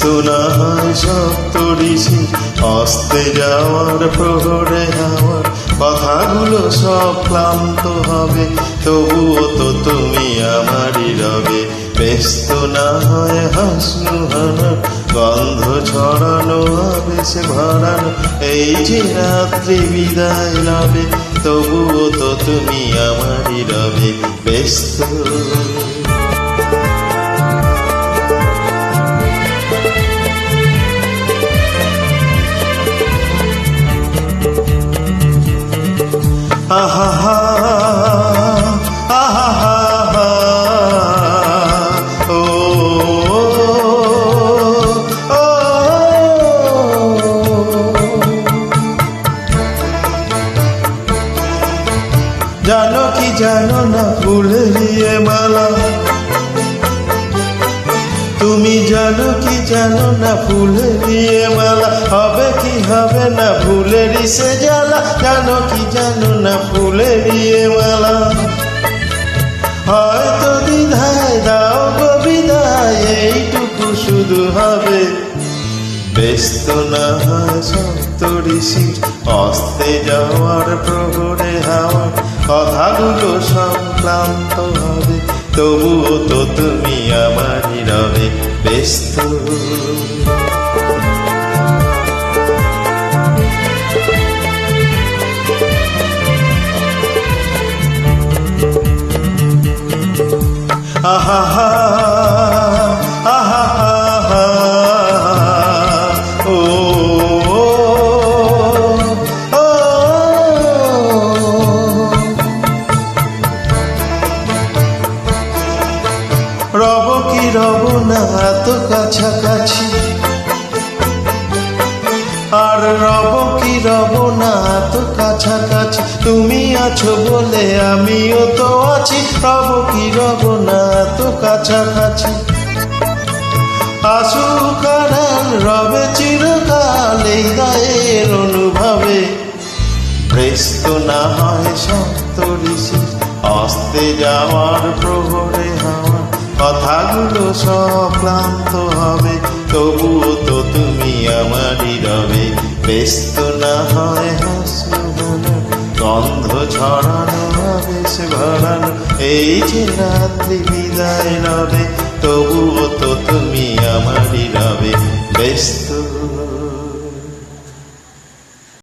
ব্যস্ত না হয় সপ্তঋষি অস্তে যাওয়ার প্রহরে আমার কথাগুলো সব ক্লান্ত হবে, তবুও তো তুমি আমারই রবে। ব্যস্ত না হয় হাসনুহানা গন্ধ ছড়ানো আবেশ ভরানো এই যে রাত্রি বিদায় লবে, তবুও তো তুমি আমারই রবে। ব্যস্ত আহা হা আহা হা ও জানো কি জানো না ফুলের মালা, তুমি জানো কি জানো না ফুলের মালা হবে কি হবে না ফুলেরই সে জ্বালা। জানো কি জানো না ফুলের মালা হয়তো দ্বিধায় দাও গো বিদায়, এইটুকু শুধু হবে। ব্যস্ত না হয় সপ্তঋষি অস্তে যাওয়ার প্রহরে হাওয়া কথাগুলো সব ক্লান্ত হবে, তবুও তো তুমি আমারই রবে। ব্যস্ত আহা হা আহা হা ও রব কি রব না এত কাছাকাছি, আর রব কি রব না এত কাছাকাছি। তুমি আছো বলে আমিও তো আছি, রব কি রব না এত কাছাকাছি। আসুক আরাম রবে চিরকাল এই গায়ের অনুভবে। ব্যস্ত না হয় সপ্তঋষি অস্তে যাওয়ার প্রহরে হাওয়া কথাগুলো সব ক্লান্ত হবে, তবুও তো তুমি আমারই রবে। ব্যস্ত না হয় হাসনুহানা গন্ধ ছড়ানো আবেশ ভরানো এই যে রাত্রি বিদায় লবে,